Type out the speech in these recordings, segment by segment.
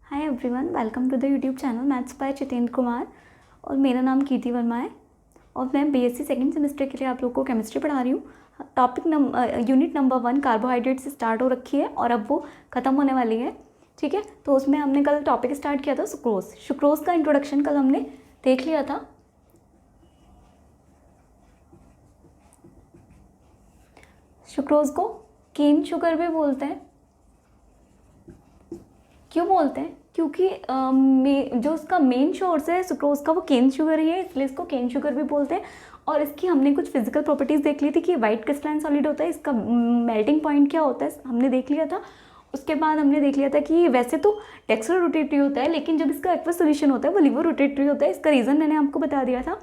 Hi everyone, welcome to the YouTube channel maths by Jitendra Kumar. और मेरा नाम कीर्ति वर्मा है और मैं बीएससी सेकंड सेमेस्टर के लिए आप लोगों को केमिस्ट्री पढ़ा रही हूँ। यूनिट नंबर 1 कार्बोहाइड्रेट से स्टार्ट हो रखी है और अब वो ख़त्म होने वाली है। ठीक है, तो उसमें हमने कल टॉपिक स्टार्ट किया था सुक्रोज का इंट्रोडक्शन कल हमने देख लिया था। सुक्रोज को केन शुगर भी बोलते हैं। क्यों बोलते हैं? क्योंकि जो उसका मेन सोर्स है सुक्रोज का वो केन शुगर ही है, इसलिए इसको केन शुगर भी बोलते हैं। और इसकी हमने कुछ फिजिकल प्रॉपर्टीज़ देख ली थी कि वाइट क्रिस्टलाइन सॉलिड होता है, इसका मेल्टिंग पॉइंट क्या होता है हमने देख लिया था। उसके बाद हमने देख लिया था कि वैसे तो डेक्स्ट्रो रोटेटरी होता है, लेकिन जब इसका एक्वस सोल्यूशन होता है वो लिवर रोटेटरी होता है। इसका रीज़न मैंने आपको बता दिया था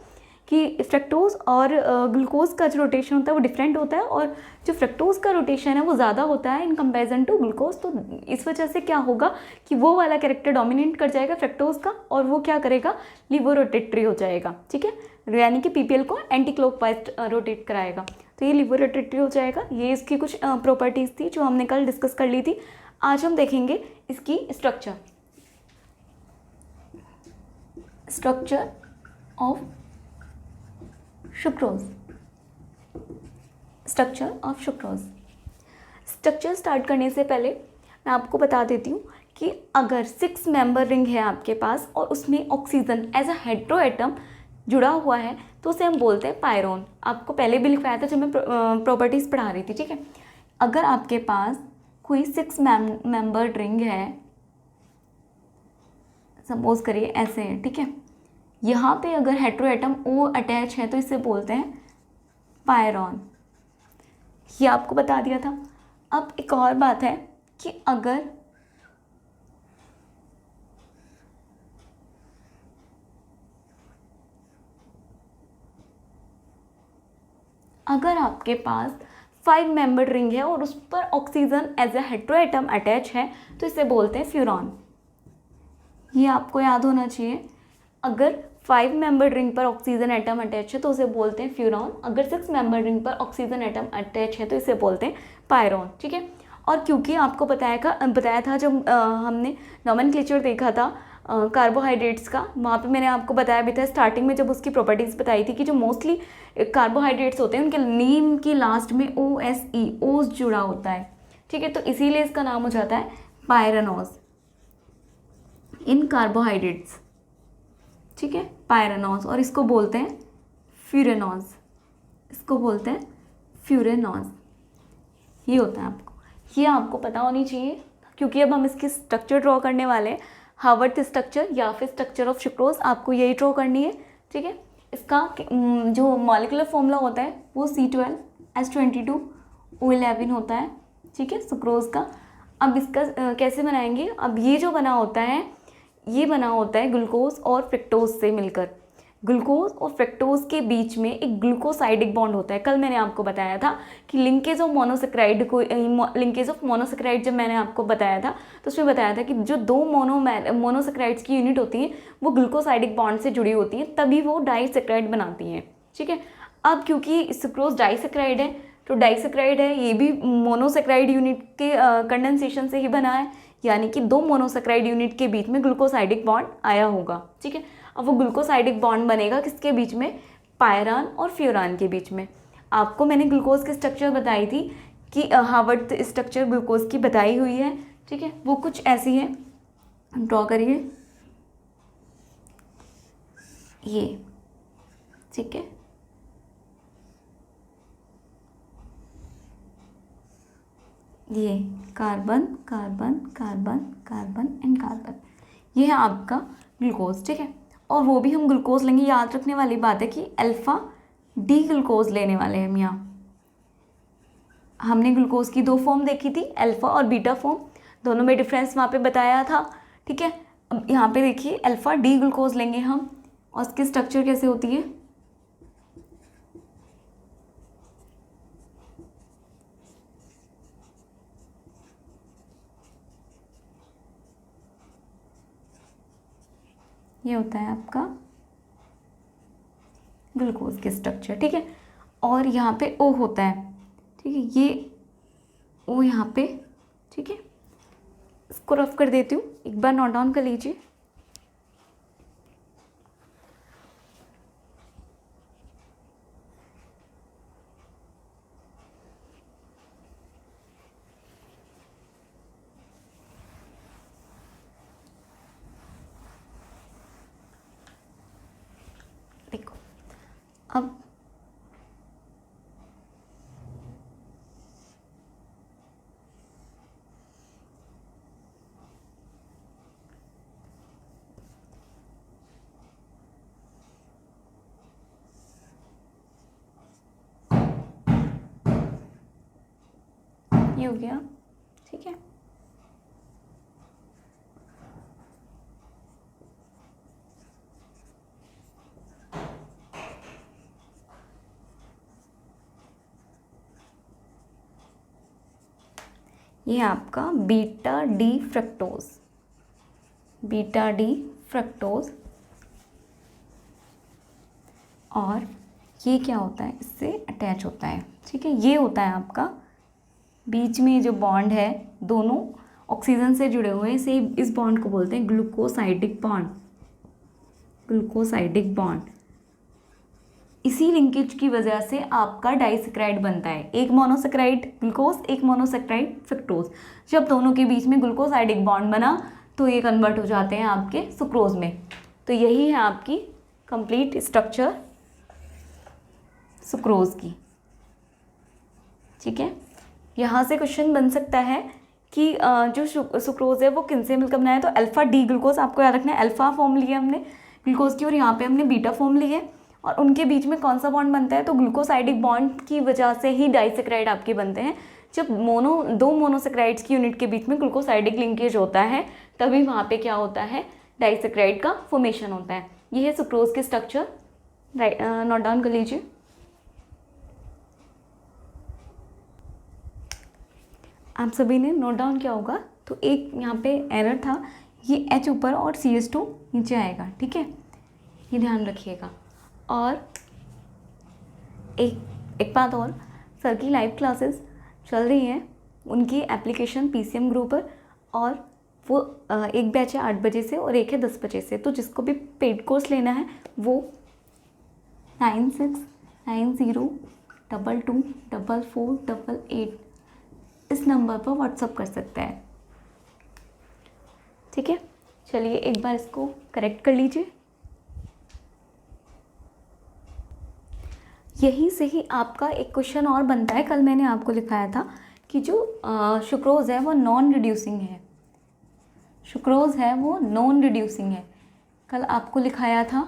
कि फ्रक्टोज और ग्लूकोज का जो रोटेशन होता है वो डिफरेंट होता है, और जो फ्रक्टोज का रोटेशन है वो ज़्यादा होता है इन कंपैरिजन टू ग्लूकोज। तो इस वजह से क्या होगा कि वो वाला कैरेक्टर डोमिनेट कर जाएगा फ्रक्टोज का, और वो क्या करेगा, लिवर रोटेटरी हो जाएगा। ठीक है, यानी कि पीपीएल को एंटी क्लॉकवाइज रोटेट कराएगा, तो ये लिवर रोटेटरी हो जाएगा। ये इसकी कुछ प्रॉपर्टीज़ थी जो हमने कल डिस्कस कर ली थी। आज हम देखेंगे इसकी structure of sucrose. Structure start करने से पहले मैं आपको बता देती हूँ कि अगर 6 मेंबर रिंग है आपके पास और उसमें oxygen as a hetero atom जुड़ा हुआ है तो उसे हम बोलते हैं पायरोन। आपको पहले भी लिखवाया था जब मैं प्रॉपर्टीज़ पढ़ा रही थी। ठीक है, अगर आपके पास कोई 6 मेंबर रिंग है, सपोज करिए ऐसे है, ठीक है, यहाँ पे अगर हेटेरो एटम ओ अटैच है तो इसे बोलते हैं पायरॉन। ये आपको बता दिया था। अब एक और बात है कि अगर आपके पास 5 मेंबर रिंग है और उस पर oxygen as a hetero atom attach है तो इसे बोलते हैं फ्यूरॉन। ये आपको याद होना चाहिए। अगर 5 मेंबर रिंग पर ऑक्सीजन एटम अटैच है तो उसे बोलते हैं फ्यूरॉन। अगर 6 मेंबर रिंग पर ऑक्सीजन एटम अटैच है तो इसे बोलते हैं पायरॉन। ठीक है, और क्योंकि आपको बताया था जब हमने नॉमेनक्लेचर देखा था कार्बोहाइड्रेट्स का, वहाँ पे मैंने आपको बताया भी था स्टार्टिंग में जब उसकी प्रॉपर्टीज़ बताई थी कि जो मोस्टली कार्बोहाइड्रेट्स होते हैं उनके नेम की लास्ट में OSE ओस जुड़ा होता है। ठीक है, तो इसीलिए इसका नाम हो जाता है पायरनोज इन कार्बोहाइड्रेट्स। ठीक है, पायरनोज, और इसको बोलते हैं फ्यूरेनोज। ये होता है ये आपको पता होनी चाहिए, क्योंकि अब हम इसकी स्ट्रक्चर ड्रॉ करने वाले हैं। हावर्थ स्ट्रक्चर या फिर स्ट्रक्चर ऑफ सुक्रोज, आपको यही ड्रॉ करनी है। ठीक है, इसका जो मॉलिक्यूलर फॉर्मूला होता है वो C12H22O11 होता है। ठीक है, सुक्रोज का। अब इसका कैसे बनाएंगे? अब ये जो बना होता है ग्लूकोज और फ्रक्टोज से मिलकर। ग्लूकोज और फ्रक्टोज के बीच में एक ग्लूकोसाइडिक बॉन्ड होता है। कल मैंने आपको बताया था कि लिंकेज ऑफ मोनोसेक्राइड जब मैंने आपको बताया था तो उसमें बताया था कि जो दो मोनोसेक्राइड्स की यूनिट होती है वो ग्लूकोसाइडिक बॉन्ड से जुड़ी होती है, तभी वो डाइसेक्राइड बनाती हैं। ठीक है, अब क्योंकि सुक्रोज डाइसेक्राइड है तो डाइसेक्राइड है, ये भी मोनोसेक्राइड यूनिट के कंडेंसेशन से ही बना है, यानी कि दो मोनोसेक्राइड यूनिट के बीच में ग्लूकोसाइडिक बॉन्ड आया होगा। ठीक है, अब वो ग्लूकोसाइडिक बॉन्ड बनेगा किसके बीच में? पायरान और फ्यूरान के बीच में। आपको मैंने ग्लूकोज की स्ट्रक्चर बताई थी कि हावर्थ स्ट्रक्चर ग्लूकोज की बताई हुई है। ठीक है, वो कुछ ऐसी है, ड्रॉ करिए ये। ठीक है, ये carbon carbon carbon carbon and carbon, ये है आपका ग्लूकोज। ठीक है, और वो भी हम ग्लूकोज लेंगे। याद रखने वाली बात है कि अल्फा डी ग्लूकोज लेने वाले हैं हम यहाँ। हमने ग्लूकोज की 2 फॉर्म देखी थी, अल्फा और बीटा फॉर्म, दोनों में डिफरेंस वहाँ पे बताया था। ठीक है, अब यहाँ पे देखिए अल्फा डी ग्लूकोज लेंगे हम, और उसकी स्ट्रक्चर कैसे होती है? ये होता है आपका ग्लूकोज के स्ट्रक्चर। ठीक है, और यहाँ पे O होता है। ठीक है, ये O यहाँ पे। ठीक है, इसको रफ कर देती हूँ, एक बार नोट डाउन कर लीजिए। देखो अब ये हो गया, ठीक है। ये आपका beta D fructose, beta D fructose. और ये क्या होता है, इससे अटैच होता है, ठीक है। ये होता है आपका बीच में जो बॉन्ड है, दोनों ऑक्सीजन से जुड़े हुए हैं, इसे इस बॉन्ड को बोलते हैं ग्लूकोसाइडिक बॉन्ड, ग्लूकोसाइडिक बॉन्ड। इसी लिंकेज की वजह से आपका डाइसेक्राइड बनता है, एक मोनोसेक्राइड ग्लूकोज, एक मोनोसेक्राइड फ्रक्टोज। जब दोनों के बीच में ग्लूकोसाइडिक बॉन्ड बना तो ये कन्वर्ट हो जाते हैं आपके सुक्रोज में। तो यही है आपकी कंप्लीट स्ट्रक्चर सुक्रोज की, ठीक है। यहाँ से क्वेश्चन बन सकता है कि जो सुक्रोज है वो किन से मिलकर बनाया है, तो अल्फा डी ग्लूकोज, आपको याद रखना है अल्फा फॉर्म लिया हमने ग्लूकोज की और यहाँ पे हमने बीटा फॉर्म ली है। और उनके बीच में कौन सा बॉन्ड बनता है, तो ग्लूकोसाइडिक बॉन्ड की वजह से ही डाइसेक्राइड आपके बनते हैं। जब दो मोनोसेक्राइड्स की यूनिट के बीच में ग्लूकोसाइडिक लिंकेज होता है तभी वहाँ पे क्या होता है, डाइसेक्राइड का फॉर्मेशन होता है। ये है सुक्रोज के स्ट्रक्चर, नोट डाउन कर लीजिए। आप सभी ने नोट डाउन किया होगा। तो एक यहाँ पे एरर था, ये H ऊपर और CH2 नीचे आएगा, ठीक है, ये ध्यान रखिएगा। और एक बात और, सर की लाइव क्लासेस चल रही हैं, उनकी एप्लीकेशन PCM ग्रुप पर, और वो एक बैच है 8 बजे से और एक है 10 बजे से। तो जिसको भी पेड कोर्स लेना है वो 9690224488 इस नंबर पर व्हाट्सअप कर सकता है, ठीक है। चलिए एक बार इसको करेक्ट कर लीजिए। यहीं से ही आपका एक क्वेश्चन और बनता है, कल मैंने आपको लिखाया था कि जो सुक्रोज है वो नॉन रिड्यूसिंग है, सुक्रोज है वो नॉन रिड्यूसिंग है। कल आपको लिखाया था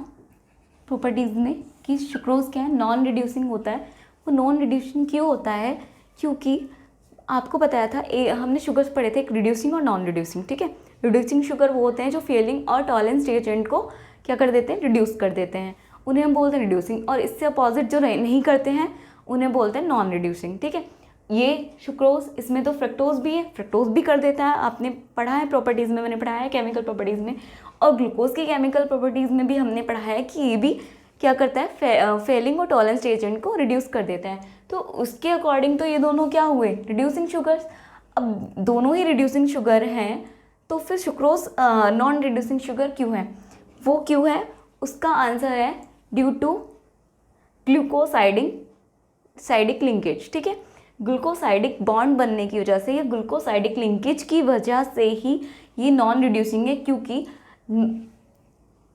प्रॉपर्टीज़ में कि सुक्रोज क्या है, नॉन रिड्यूसिंग होता है। वो नॉन रिड्यूसिंग क्यों होता है, क्योंकि आपको बताया था हमने शुगर्स पढ़े थे, एक रिड्यूसिंग और नॉन रिड्यूसिंग, ठीक है। रिड्यूसिंग शुगर वो होते हैं जो फेलिंग और टॉलरेंस रिएजेंट को क्या कर देते हैं, रिड्यूस कर देते हैं, उन्हें हम बोलते हैं रिड्यूसिंग। और इससे अपोजिट जो नहीं करते हैं उन्हें बोलते हैं नॉन रिड्यूसिंग, ठीक है। ये सुक्रोज, इसमें तो फ्रक्टोज भी है, फ्रक्टोज भी कर देता है, आपने पढ़ा है प्रॉपर्टीज़ में, मैंने पढ़ाया है केमिकल प्रॉपर्टीज़ में। और ग्लूकोज की केमिकल प्रॉपर्टीज़ में भी हमने पढ़ा है कि ये भी क्या करता है, फेलिंग और टॉलरेंस रिएजेंट को रिड्यूस कर देता है। तो उसके अकॉर्डिंग तो ये दोनों क्या हुए, रिड्यूसिंग शुगर्स। अब दोनों ही रिड्यूसिंग शुगर हैं तो फिर सुक्रोज नॉन रिड्यूसिंग शुगर क्यों है, वो क्यों है, उसका आंसर है ड्यू टू ग्लूकोसाइडिक लिंकेज, ठीक है। ग्लूकोसाइडिक बॉन्ड बनने की वजह से, या ग्लूकोसाइडिक लिंकेज की वजह से ही ये नॉन रिड्यूसिंग है, क्योंकि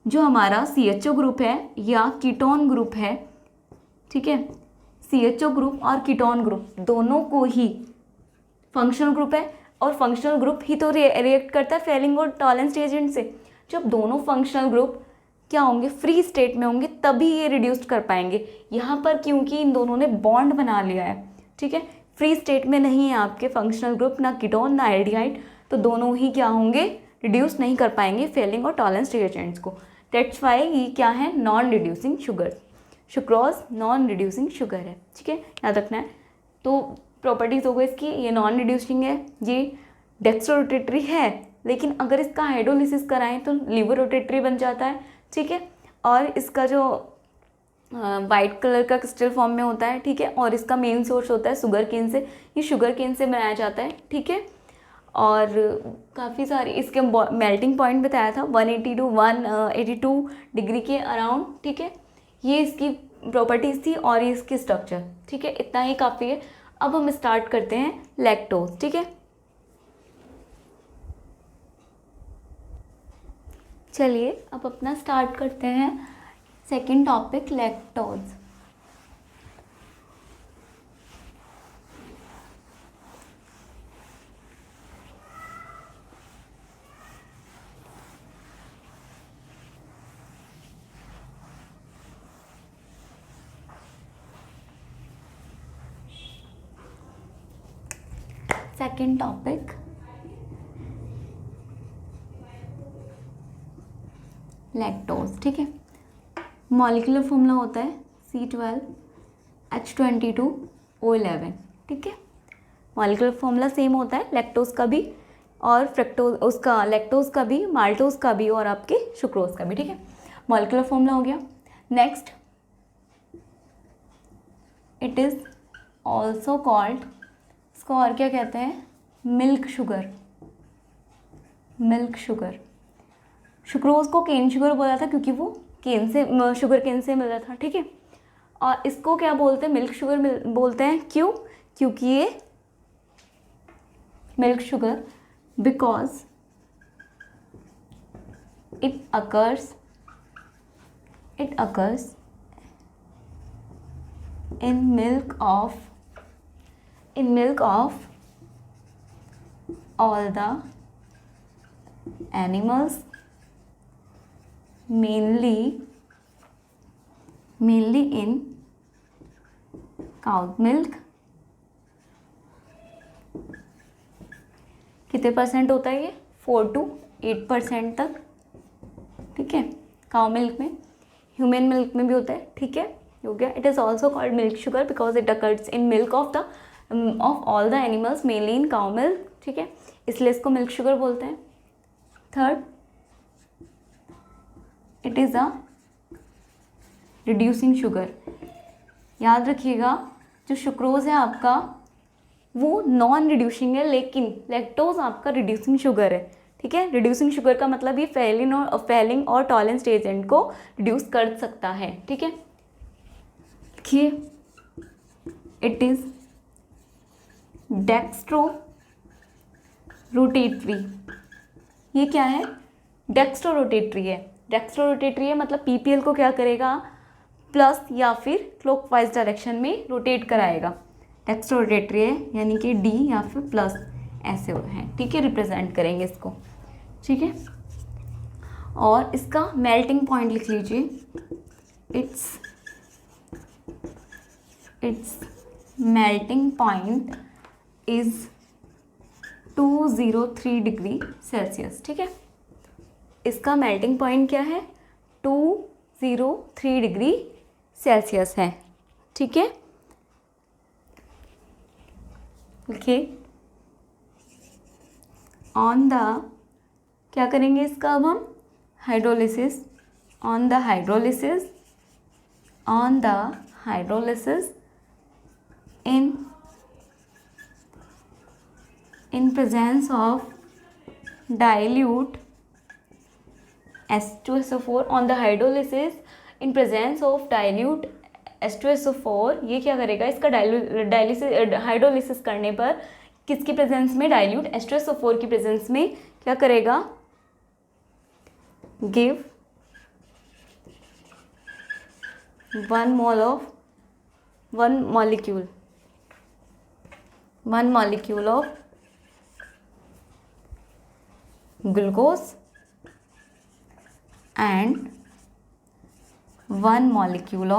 जो हमारा CHO ग्रुप है या कीटोन ग्रुप है, ठीक है, CHO ग्रुप और कीटोन ग्रुप दोनों को ही फंक्शनल ग्रुप है, और फंक्शनल ग्रुप ही तो रिएक्ट करता है फेलिंग और टॉलरेंस रिएजेंट से। जब दोनों फंक्शनल ग्रुप क्या होंगे, फ्री स्टेट में होंगे, तभी ये रिड्यूस्ड कर पाएंगे। यहाँ पर क्योंकि इन दोनों ने बॉन्ड बना लिया है, ठीक है, फ्री स्टेट में नहीं है आपके फंक्शनल ग्रुप, ना कीटोन ना एल्डिहाइड, तो दोनों ही क्या होंगे, रिड्यूस नहीं कर पाएंगे फेलिंग और टॉलरेंस रिएजेंट्स को। दैट्स वाई ये क्या है, non reducing sugar, sucrose non reducing sugar है, ठीक है, याद रखना है। तो प्रॉपर्टीज़ हो गई इसकी, ये नॉन रिड्यूसिंग है, ये डेक्स्ट्रोरोटेटरी है, लेकिन अगर इसका हाइड्रोलिसिस कराएं तो लिवर रोटेटरी बन जाता है, ठीक है। और इसका जो वाइट कलर का क्रिस्टल फॉर्म में होता है, ठीक है, और इसका मेन सोर्स होता है शुगर केन से, ये शुगर केन से बनाया जाता है, ठीक है। और काफ़ी सारी इसके मेल्टिंग पॉइंट बताया था 180 टू 182 डिग्री के अराउंड, ठीक है। ये इसकी प्रॉपर्टीज़ थी और ये इसकी स्ट्रक्चर, ठीक है। इतना ही काफ़ी है। अब हम स्टार्ट करते हैं लैक्टोज, ठीक है। चलिए अब अपना स्टार्ट करते हैं second topic, lactose. Second topic lactose, ठीक है। मॉलिक्यूलर फॉर्मूला होता है C12H22O11, ठीक है। मॉलिक्यूलर फॉर्मूला सेम होता है लैक्टोज का भी और फ्रक्टोज, उसका लैक्टोज का भी, माल्टोज का भी और आपके सुक्रोज का भी, ठीक है। मॉलिक्यूलर फॉर्मूला हो गया। Next, it is also called, इसको और क्या कहते हैं, milk sugar. Milk sugar, sucrose को केन शुगर बोला था क्योंकि वो केन से, शुगर केन से मिल रहा था, ठीक है। और इसको क्या बोलते हैं, मिल्क शुगर बोलते हैं। क्यों? क्योंकि ये milk sugar because it occurs in milk of all the animals, mainly in cow milk। कितने परसेंट होता है ये? 4 to 8% तक, ठीक है। काउ मिल्क में, ह्यूमन मिल्क में भी होता है, ठीक है, हो गया। It is also called milk sugar because it occurs in milk of all the animals, mainly in cow milk, ठीक है, इसलिए इसको मिल्क शुगर बोलते हैं। Third, it is a reducing sugar. याद रखिएगा, जो सुक्रोज है आपका वो नॉन रिड्यूसिंग है, लेकिन लैक्टोज आपका रिड्यूसिंग शुगर है, ठीक है। रिड्यूसिंग शुगर का मतलब ये फेलिंग और टॉलरेंस एजेंट को रिड्यूस कर सकता है, ठीक है। देखिए, इट इज डेक्स्ट्रो रोटेटरी। ये क्या है? डेक्स्ट्रो रोटेटरी है। डेक्स्ट्रो रोटेटरी है मतलब पीपीएल को क्या करेगा, प्लस या फिर क्लॉकवाइज डायरेक्शन में रोटेट कराएगा। डेक्स्ट्रो रोटेटरी है यानी कि डी या फिर प्लस ऐसे हैं, ठीक है, रिप्रेजेंट करेंगे इसको, ठीक है। और इसका मेल्टिंग पॉइंट लिख लीजिए, it's melting point is 203 degree Celsius, ठीक है। इसका मेल्टिंग पॉइंट क्या है? 203 डिग्री सेल्सियस है, ठीक है। लिखिए, ऑन द, क्या करेंगे इसका अब हम? Hydrolysis. On the hydrolysis in presence of dilute H2SO4, on the hydrolysis in presence of dilute H2SO4, ये क्या करेगा? इसका हाइड्रोलिसिस करने पर किसकी प्रेजेंस में? डाइल्यूट H2SO4 की प्रेजेंस में क्या करेगा? Give 1 molecule of glucose and 1 molecule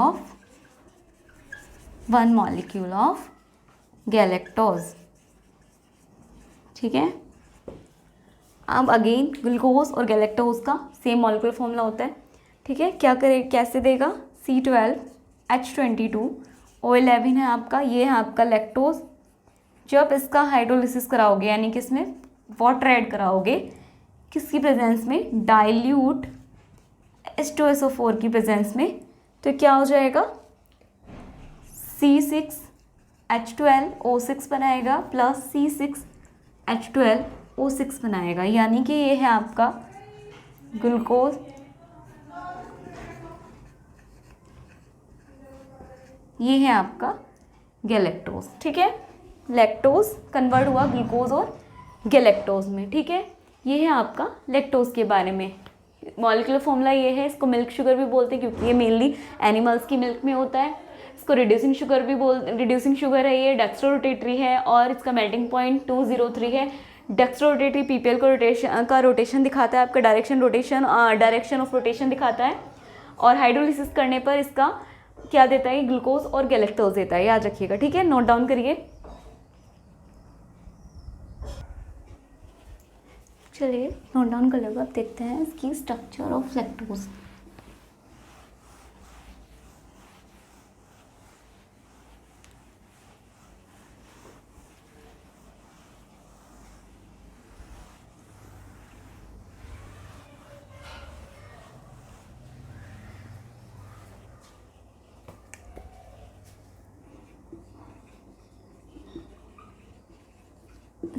of galactose, ठीक है। अब अगेन ग्लूकोज और गैलेक्टोज का सेम मॉलिक्यूलर फॉर्मूला होता है, ठीक है। क्या करे, कैसे देगा? C12H22O11 है आपका, ये है आपका लैक्टोज। जब इसका हाइड्रोलिसिस कराओगे यानी कि इसमें वाटर ऐड कराओगे, किसकी प्रेजेंस में? डाइल्यूट H2SO4 की प्रेजेंस में, तो क्या हो जाएगा? C6H12O6 बनाएगा प्लस C6H12 O6 बनाएगा, यानी कि ये है आपका ग्लूकोज, ये है आपका गैलेक्टोज, ठीक है। लैक्टोज कन्वर्ट हुआ ग्लूकोज और गैलेक्टोज में, ठीक है। ये है आपका लैक्टोज के बारे में। मॉलिक्यूलर फॉर्मूला ये है, इसको मिल्क शुगर भी बोलते हैं क्योंकि ये मेनली एनिमल्स की मिल्क में होता है। इसको रिड्यूसिंग शुगर है, ये डेक्स्ट्रो रोटेटरी है और इसका मेल्टिंग पॉइंट 203 है। डेक्स्ट्रो रोटेटरी पीपीएल को रोटेशन दिखाता है, आपका डायरेक्शन ऑफ रोटेशन दिखाता है। और हाइड्रोलिसिस करने पर इसका क्या देता है, ग्लूकोज और गैलेक्टोज देता है, याद रखिएगा, ठीक है। नोट डाउन करिए। चलिए नोट डाउन कर लो। अब देखते हैं इसकी structure of lactose.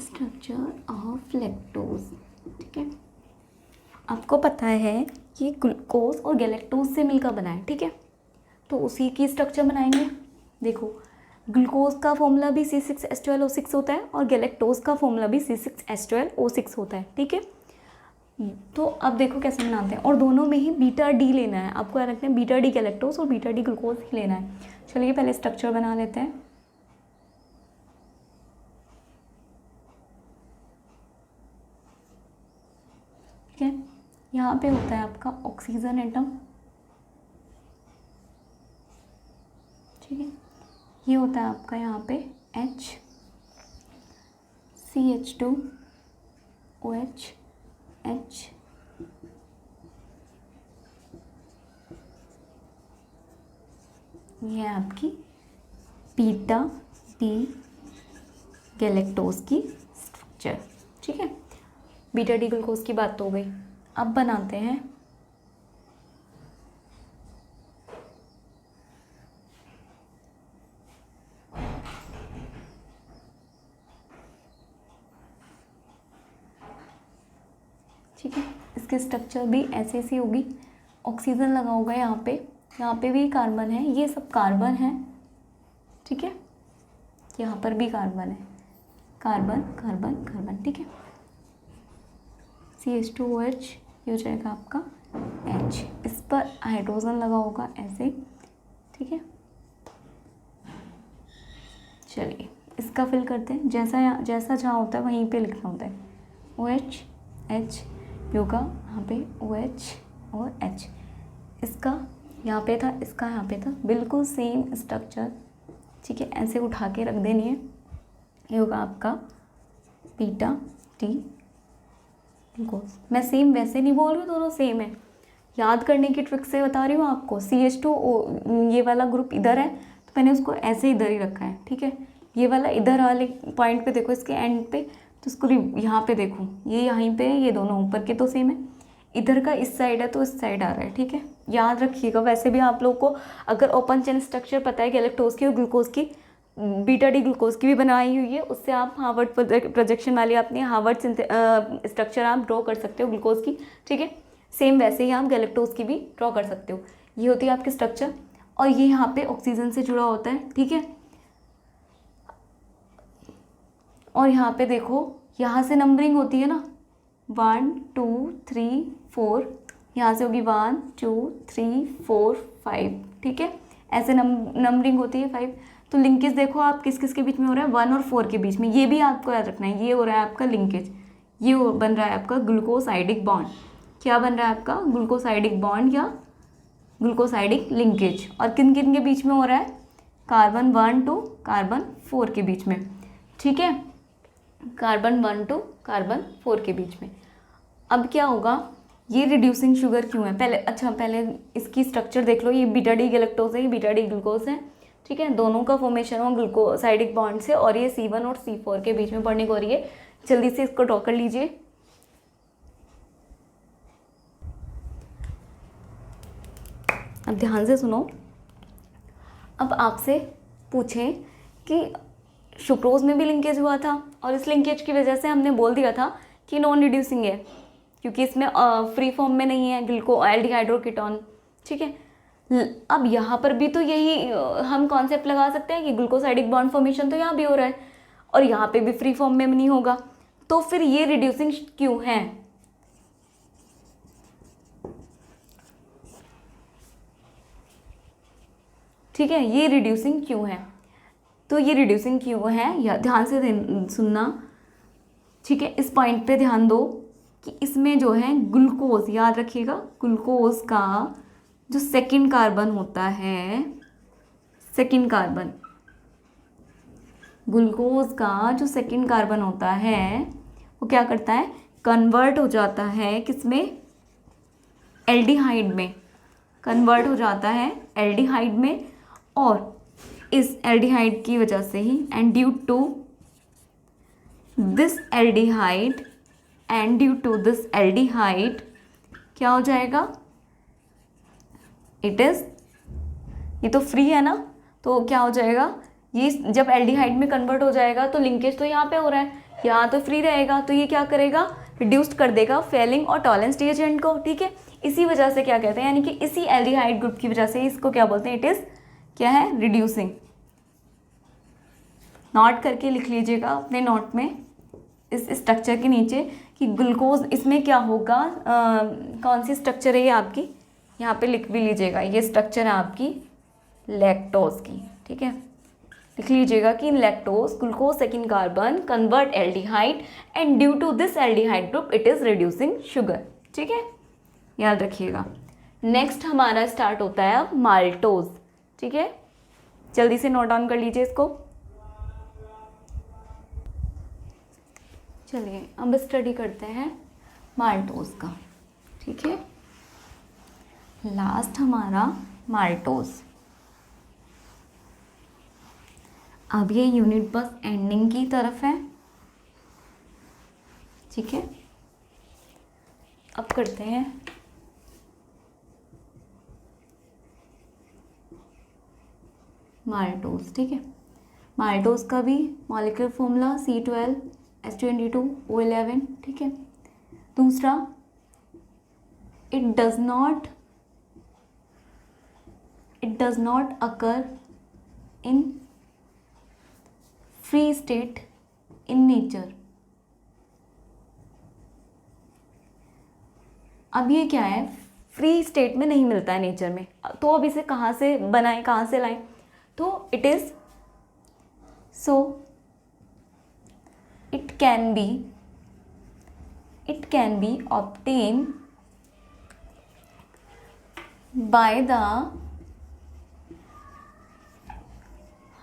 Structure of lactose, ठीक है। आपको पता है कि ग्लूकोज और गैलेक्टोज से मिलकर बना है, ठीक है। तो उसी की स्ट्रक्चर बनाएंगे। देखो, ग्लूकोज का फॉर्मूला भी C6H12O6 होता है और गैलेक्टोज का फॉर्मूला भी C6H12O6 होता है, ठीक है। तो अब देखो कैसे बनाते हैं, और दोनों में ही बीटा डी लेना है। आपको याद रखना है बीटा डी गैलेक्टोज और बीटा डी ग्लूकोज ही लेना है। चलिए पहले स्ट्रक्चर बना लेते हैं। ठीक है, यहाँ पे होता है आपका ऑक्सीजन एटम, ठीक है। ये होता है आपका यहाँ पे H, CH2OH, H, ये है आपकी बीटा डी गैलेक्टोज की स्ट्रक्चर, ठीक है। बीटा डी ग्लूकोज की बात तो हो गई। अब बनाते हैं ठीक है। इसकी स्ट्रक्चर भी ऐसे सी होगी। ऑक्सीजन लगा होगा यहाँ पे भी कार्बन है, ये सब कार्बन है, ठीक है। यहाँ पर भी कार्बन है, कार्बन कार्बन कार्बन, ठीक है। CH2OH ये हो जाएगा आपका H, इस पर हाइड्रोजन लगा होगा ऐसे, ठीक है। चलिए इसका फिल करते हैं, जैसा जहाँ होता है वहीं पे लिखना होता है। OH H योगा यहाँ पे OH और H, इसका यहाँ पे था, इसका यहाँ पे था, बिल्कुल सेम स्ट्रक्चर, ठीक है। ऐसे उठा के रख देनी है। ये होगा आपका बीटा टी ग्लूकोज। मैं सेम वैसे नहीं बोल रही हूँ, दोनों सेम है, याद करने की ट्रिक से बता रही हूँ आपको। CH2 ये वाला ग्रुप इधर है तो मैंने उसको ऐसे इधर ही रखा है, ठीक है। ये वाला इधर वाले पॉइंट पे देखो, इसके एंड पे, तो इसको यहाँ पे देखो, ये यहीं पे, ये दोनों ऊपर के तो सेम है, इधर का इस साइड है तो इस साइड आ रहा है, ठीक है। याद रखिएगा। वैसे भी आप लोग को अगर ओपन चेन स्ट्रक्चर पता है गैलेक्टोज की और ग्लूकोज की, बीटा डी ग्लूकोज की भी बनाई हुई है, उससे आप हार्वर्ड प्रोजेक्शन वाली अपनी हार्वर्ड स्ट्रक्चर आप ड्रॉ कर सकते हो ग्लूकोज की, ठीक है। सेम वैसे ही आप गैलेक्टोज की भी ड्रॉ कर सकते हो। ये होती है आपकी स्ट्रक्चर, और ये यहाँ पे ऑक्सीजन से जुड़ा होता है, ठीक है। और यहाँ पे देखो, यहाँ से नंबरिंग होती है ना, 1 2 3 4, यहाँ से होगी 1 2 3 4 5, ठीक है। ऐसे नंबरिंग होती है 5। तो लिंकेज देखो आप किस किस के बीच में हो रहा है, 1 और 4 के बीच में। ये भी आपको याद रखना है, ये हो रहा है आपका लिंकेज, ये बन रहा है आपका ग्लूकोसाइडिक बॉन्ड। क्या बन रहा है आपका, ग्लूकोसाइडिक बॉन्ड या ग्लूकोसाइडिक लिंकेज। और किन किन के बीच में हो रहा है, कार्बन 1 to कार्बन 4 के बीच में, ठीक है। कार्बन 1 to कार्बन 4 के बीच में। अब क्या होगा, ये रिड्यूसिंग शुगर क्यों है, पहले इसकी स्ट्रक्चर देख लो। ये बीटा डी गैलेक्टोज है, ये बीटा डी ग्लूकोज है, ठीक है। दोनों का फॉर्मेशन हो ग्लूकोसाइडिक बॉन्ड से, और ये C1 और C4 के बीच में पढ़ने को हो रही है। जल्दी से इसको ड्रॉ कर लीजिए। अब ध्यान से सुनो। अब आपसे पूछें कि सुक्रोज में भी लिंकेज हुआ था और इस लिंकेज की वजह से हमने बोल दिया था कि नॉन रिड्यूसिंग है, क्योंकि इसमें फ्री फॉर्म में नहीं है ग्लूको एल्डिहाइड्रोकीटोन, ठीक है। अब यहाँ पर भी तो यही हम कॉन्सेप्ट लगा सकते हैं कि ग्लूकोसाइडिक बॉन्ड फॉर्मेशन तो यहाँ भी हो रहा है और यहाँ पे भी फ्री फॉर्म में नहीं होगा, तो फिर ये रिड्यूसिंग क्यों है? ठीक है, ये रिड्यूसिंग क्यों है? तो ये रिड्यूसिंग क्यों है, या ध्यान से सुनना, ठीक है। इस पॉइंट पे ध्यान दो कि इसमें जो है ग्लूकोज, याद रखिएगा, ग्लूकोज का जो सेकंड कार्बन होता है, सेकंड कार्बन, ग्लूकोज का जो सेकंड कार्बन होता है वो क्या करता है, कन्वर्ट हो जाता है किसमें, एल्डिहाइड में, कन्वर्ट हो जाता है एल्डिहाइड में। और इस एल्डिहाइड की वजह से ही and due to this aldehyde क्या हो जाएगा, इट इज़, ये तो फ्री है ना, तो क्या हो जाएगा, ये जब एल्डिहाइड में कन्वर्ट हो जाएगा तो लिंकेज तो यहाँ पे हो रहा है, यहाँ तो फ्री रहेगा, तो ये क्या करेगा, रिड्यूस्ड कर देगा फेलिंग और टॉलेंस रिएजेंट को, ठीक है। इसी वजह से क्या कहते हैं, यानी कि इसी एल्डिहाइड ग्रुप की वजह से इसको क्या बोलते हैं, इट इज़ क्या है, रिड्यूसिंग। नोट करके लिख लीजिएगा अपने नोट में इस स्ट्रक्चर के नीचे कि ग्लूकोज, इसमें क्या होगा, कौन सी स्ट्रक्चर है ये आपकी, यहाँ पे लिख भी लीजिएगा, ये स्ट्रक्चर है आपकी लैक्टोज की, ठीक है। लिख लीजिएगा कि in lactose glucose second carbon convert aldehyde and due to this aldehyde group it is reducing sugar, ठीक है, याद रखिएगा। नेक्स्ट हमारा स्टार्ट होता है अब माल्टोज, ठीक है, जल्दी से नोट डाउन कर लीजिए इसको। चलिए अब स्टडी करते हैं माल्टोज का, ठीक है, लास्ट हमारा माल्टोज। अब ये यूनिट बस एंडिंग की तरफ है, ठीक है। अब करते हैं माल्टोज, ठीक है। माल्टोज का भी मॉलिक्यूलर फॉर्मूला C12H22O11, ठीक है। दूसरा, it does not occur in free state in nature. अब ये क्या है, फ्री स्टेट में नहीं मिलता है नेचर में, तो अब इसे कहाँ से बनाएं, कहाँ से लाएं, तो it is so it can be obtained by the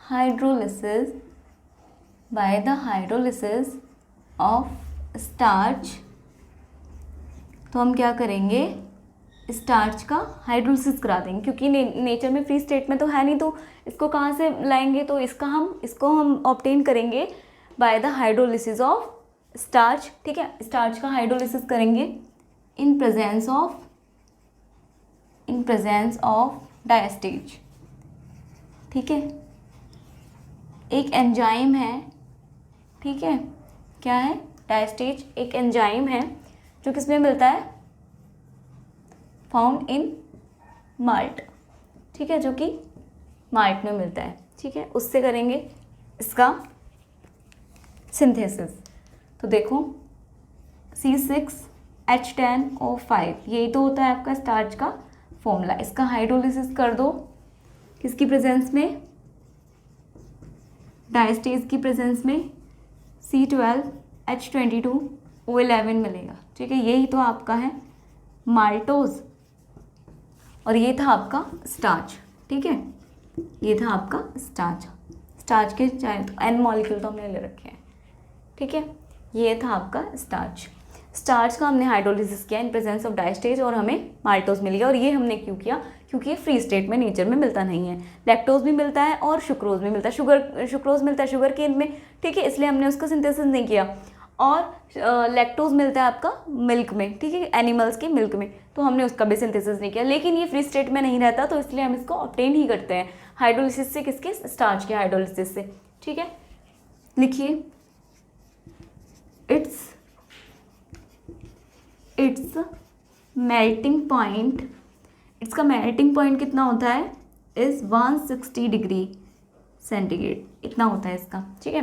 hydrolysis of starch। तो हम क्या करेंगे, स्टार्च का हाइड्रोलिसिस करा देंगे, क्योंकि नेचर में फ्री स्टेट में तो है नहीं, तो इसको कहाँ से लाएंगे, तो इसको हम ऑब्टेन करेंगे by the hydrolysis of starch, ठीक है। स्टार्च का हाइड्रोलिसिस करेंगे इन प्रेजेंस ऑफ डायस्टेज, ठीक है। एक एंजाइम है, ठीक है, क्या है, डायस्टेज एक एंजाइम है जो किसमें मिलता है, फाउंड इन माल्ट, ठीक है, जो कि माल्ट में मिलता है, ठीक है। उससे करेंगे इसका सिंथेसिस। तो देखो C6H10O5, यही तो होता है आपका स्टार्च का फॉर्मूला। इसका हाइड्रोलिसिस कर दो किसकी प्रेजेंस में, डायस्टेज की प्रेजेंस में, C12H22O11 मिलेगा, ठीक है। यही तो आपका है माल्टोज और ये था आपका स्टार्च, ठीक है, ये था आपका स्टार्च के चाहे तो N मॉलिक्यूल तो हमने ले रखे हैं, ठीक है। ये था आपका स्टार्च का हमने हाइड्रोलिसिस किया इन प्रेजेंस ऑफ डायस्टेज और हमें माल्टोज मिल गया। और ये हमने क्यों किया, क्योंकि ये फ्री स्टेट में नेचर में मिलता नहीं है। लैक्टोज भी मिलता है और शुक्रोज भी मिलता है, शुक्रोज मिलता है शुगर केन में, ठीक है, इसलिए हमने उसका सिंथेसिस नहीं किया। और लैक्टोज मिलता है आपका मिल्क में, ठीक है, एनिमल्स के मिल्क में, तो हमने उसका भी सिंथेसिस नहीं किया। लेकिन ये फ्री स्टेट में नहीं रहता, तो इसलिए हम इसको ऑब्टेन ही करते हैं हाइड्रोलिसिस से, किसके, स्टार्च के हाइड्रोलिसिस से, ठीक है। लिखिए, इट्स मेल्टिंग पॉइंट, इसका मेल्टिंग पॉइंट कितना होता है, इज 160 डिग्री सेंटीग्रेड, इतना होता है इसका, ठीक है।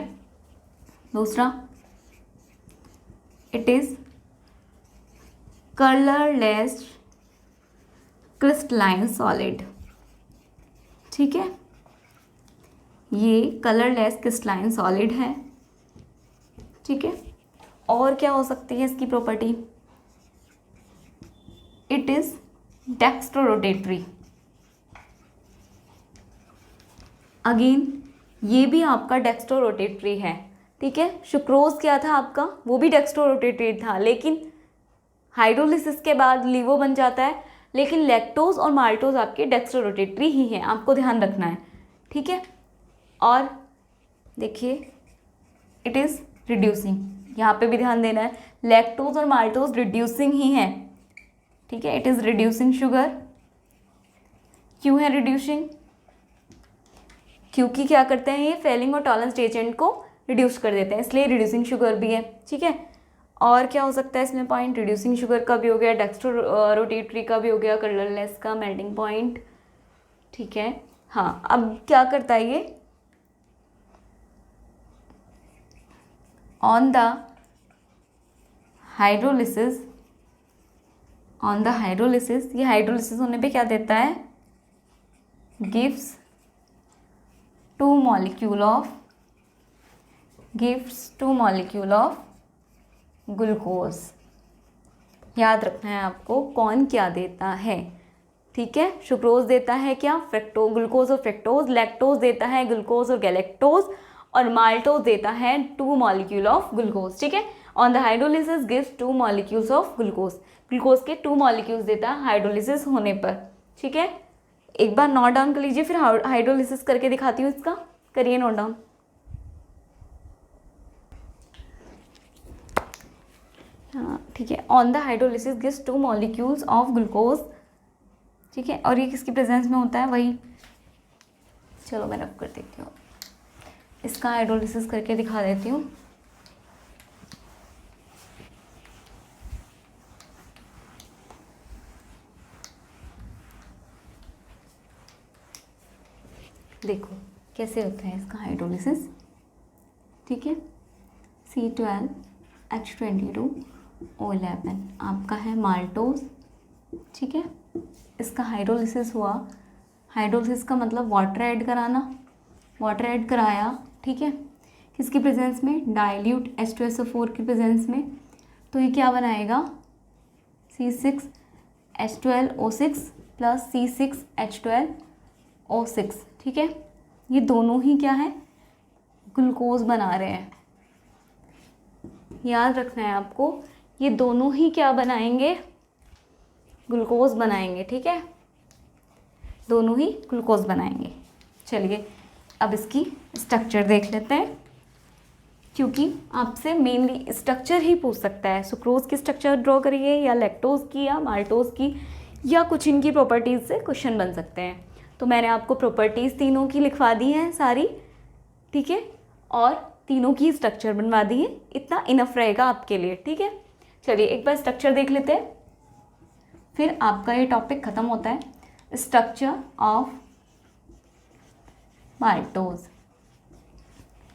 दूसरा, it is colourless crystalline solid, ठीक है, ये कलरलेस क्रिस्टलाइन सॉलिड है, ठीक है। और क्या हो सकती है इसकी property, it is dextrorotatory, again ये भी आपका डेक्स्ट्रोरोटेटरी है, ठीक है। सुक्रोज क्या था आपका, वो भी डेक्स्ट्रोरोटेटरी था, लेकिन हाइड्रोलिसिस के बाद लीवो बन जाता है, लेकिन लैक्टोज और माल्टोज आपके डेक्स्ट्रोरोटेटरी ही हैं, आपको ध्यान रखना है, ठीक है। और देखिए, इट इज़ रिड्यूसिंग, यहाँ पे भी ध्यान देना है, लैक्टोज और माल्टोज रिड्यूसिंग ही हैं, ठीक है। इट इज़ रिड्यूसिंग शुगर, क्यों है रिड्यूसिंग, क्योंकि क्या करते हैं ये फेलिंग और टॉलरेंस एजेंट को रिड्यूस कर देते हैं, इसलिए रिड्यूसिंग शुगर भी है, ठीक है। और क्या हो सकता है इसमें पॉइंट, रिड्यूसिंग शुगर का भी हो गया, डेक्स्ट्रोरोटेटरी का भी हो गया, कलरलेस का, मेल्टिंग पॉइंट, ठीक है। हाँ, अब क्या करता है ये, ऑन द हाइड्रोलिसिस, ये हाइड्रोलिसिस होने पे क्या देता है, gives two molecule of glucose, याद रखना है आपको कौन क्या देता है, ठीक है। सुक्रोज देता है क्या, ग्लूकोज और फ्रक्टोज, लैक्टोज देता है ग्लूकोज और गैलेक्टोज, और माल्टोज देता है 2 मॉलिक्यूल ऑफ ग्लूकोज, ठीक है। On the hydrolysis gives 2 molecules of glucose के 2 मॉलिक्यूल्स देता है हाइड्रोलिसिस होने पर, ठीक है। एक बार नोट डाउन कर लीजिए, फिर हाइड्रोलिसिस करके दिखाती हूँ इसका, करिए नोट डाउन। हाँ ठीक है, on the hydrolysis gives 2 molecules of glucose, ठीक है। और ये किसकी प्रेजेंस में होता है, वही, चलो मैं रब कर देती हूँ, इसका हाइड्रोलिसिस करके दिखा देती हूँ। देखो कैसे होता है इसका हाइड्रोलिसिस, ठीक है। C12H22O11 आपका है माल्टोज, ठीक है। इसका हाइड्रोलिसिस हुआ, हाइड्रोलिसिस का मतलब वाटर ऐड कराना, वाटर ऐड कराया, ठीक है, किसकी प्रेजेंस में, डाइल्यूट H2SO4 की प्रेजेंस में, तो ये क्या बनाएगा, C6H12O6 प्लस C6H12O6, ठीक है। ये दोनों ही क्या है, ग्लूकोज बना रहे हैं, याद रखना है आपको, ये दोनों ही क्या बनाएंगे, ग्लूकोज बनाएंगे, ठीक है, दोनों ही ग्लूकोज बनाएंगे। चलिए अब इसकी स्ट्रक्चर देख लेते हैं, क्योंकि आपसे मेनली स्ट्रक्चर ही पूछ सकता है, सुक्रोज की स्ट्रक्चर ड्रॉ करिए, या लैक्टोज की, या माल्टोज की, या कुछ इनकी प्रॉपर्टीज़ से क्वेश्चन बन सकते हैं। तो मैंने आपको प्रॉपर्टीज़ तीनों की लिखवा दी हैं सारी, ठीक है, और तीनों की स्ट्रक्चर बनवा दी है, इतना इनफ रहेगा आपके लिए, ठीक है। चलिए एक बार स्ट्रक्चर देख लेते हैं, फिर आपका ये टॉपिक ख़त्म होता है, स्ट्रक्चर ऑफ माल्टोज।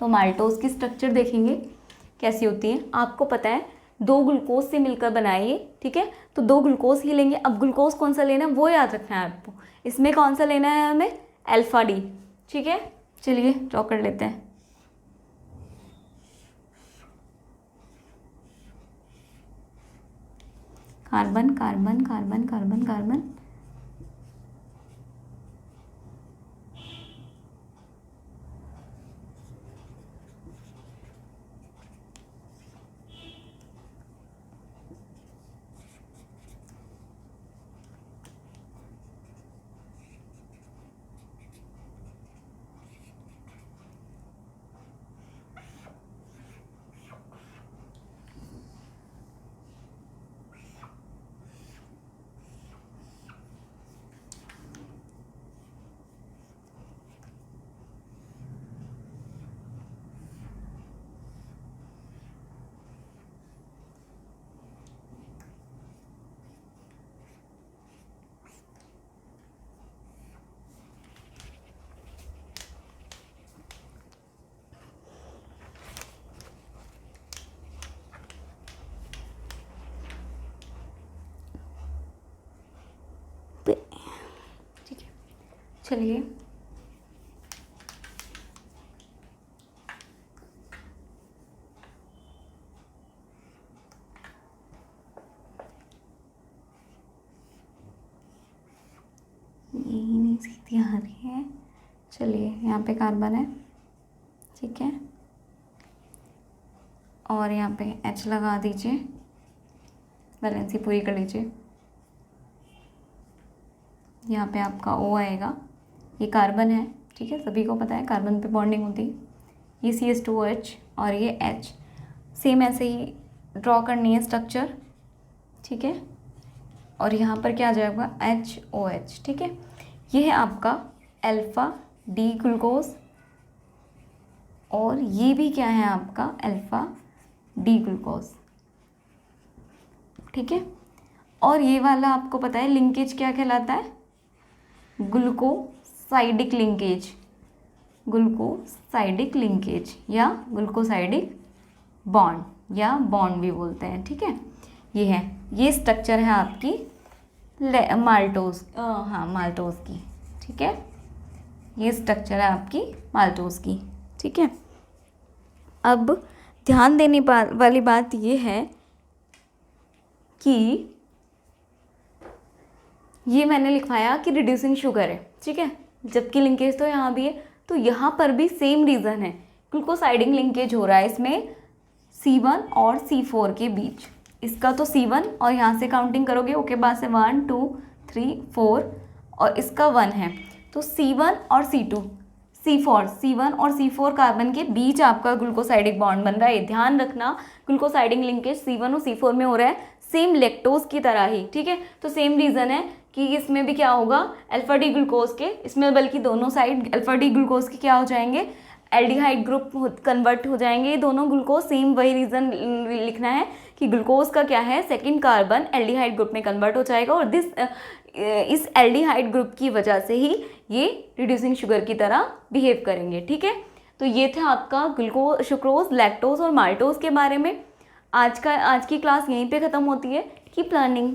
तो माल्टोज की स्ट्रक्चर देखेंगे कैसी होती है, आपको पता है 2 ग्लूकोज से मिलकर बनाइए, ठीक है, तो 2 ग्लूकोज ही लेंगे। अब ग्लूकोज कौन सा लेना है वो याद रखना है आपको, इसमें कौन सा लेना है हमें, अल्फा डी, ठीक है। चलिए ड्रॉ कर लेते हैं, carbon carbon carbon carbon carbon, चलिए यही नहीं सीधी आ रही है। चलिए यहाँ पे कार्बन है, ठीक है, और यहाँ पे H लगा दीजिए, वैलेंसी पूरी कर लीजिए। यहाँ पे आपका O आएगा, ये कार्बन है, ठीक है, सभी को पता है कार्बन पे बॉन्डिंग होती है। ये CH2OH और ये H, सेम ऐसे ही ड्रॉ करनी है स्ट्रक्चर, ठीक है। और यहाँ पर क्या आ जाएगा HOH, ठीक है। ये है आपका अल्फ़ा डी ग्लूकोज, और ये भी क्या है आपका अल्फ़ा डी ग्लूकोज, ठीक है। और ये वाला आपको पता है लिंकेज क्या कहलाता है, ग्लूकोसाइडिक लिंकेज, ग्लूकोसाइडिक लिंकेज या ग्लूकोसाइडिक बॉन्ड या बॉन्ड भी बोलते हैं, ठीक है। ये है, ये स्ट्रक्चर है आपकी माल्टोज, हाँ माल्टोज की, ठीक है। ये स्ट्रक्चर है आपकी माल्टोज की, ठीक है। अब ध्यान देने वाली बात ये है कि ये मैंने लिखवाया कि रिड्यूसिंग शुगर है, ठीक है, जबकि लिंकेज तो यहाँ भी है, तो यहाँ पर भी सेम रीज़न है, ग्लूकोसाइडिंग लिंकेज हो रहा है इसमें C1 और C4 के बीच। इसका तो C1 और यहाँ से काउंटिंग करोगे ओके बाद से 1 2 3 4 और इसका 1 है, तो C1 और C1 और C4 कार्बन के बीच आपका ग्लूकोसाइडिक बॉन्ड बन रहा है। ध्यान रखना ग्लूकोसाइडिक लिंकेज C1 और C4 में हो रहा है, सेम लैक्टोज की तरह ही, ठीक है। तो सेम रीज़न है कि इसमें भी क्या होगा, अल्फा डी ग्लूकोज के, इसमें बल्कि दोनों साइड अल्फा डी ग्लूकोज के क्या हो जाएंगे, एल्डिहाइड ग्रुप कन्वर्ट हो जाएंगे ये दोनों ग्लूकोज। सेम वही रीज़न लिखना है कि ग्लूकोज का क्या है, सेकंड कार्बन एल्डिहाइड ग्रुप में कन्वर्ट हो जाएगा, और इस एल्डिहाइड ग्रुप की वजह से ही ये रिड्यूसिंग शुगर की तरह बिहेव करेंगे, ठीक है। तो ये था आपका ग्लूकोज, सुक्रोज, लैक्टोज और माल्टोज के बारे में। आज की क्लास यहीं पे ख़त्म होती है। Keep learning.